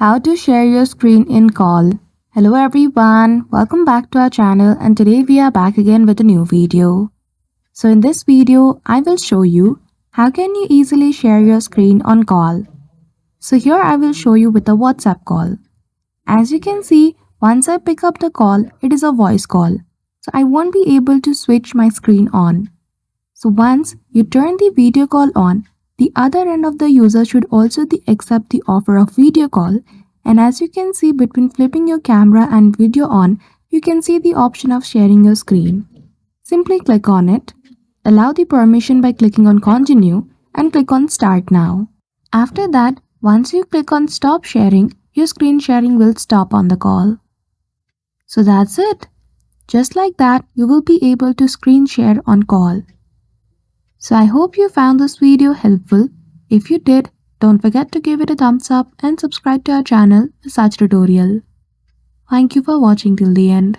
How to share your screen in call. Hello everyone, welcome back to our channel and today we are back again with a new video. So in this video, I will show you how can you easily share your screen on call. So here I will show you with a WhatsApp call. As you can see, once I pick up the call, it is a voice call. So I won't be able to switch my screen on. So once you turn the video call on, the other end of the user should also accept the offer of video call, and as you can see between flipping your camera and video on, you can see the option of sharing your screen. Simply click on it, allow the permission by clicking on continue and click on start now. After that, once you click on stop sharing, your screen sharing will stop on the call. So that's it. Just like that, you will be able to screen share on call. So I hope you found this video helpful. If you did, don't forget to give it a thumbs up and subscribe to our channel for such tutorial. Thank you for watching till the end.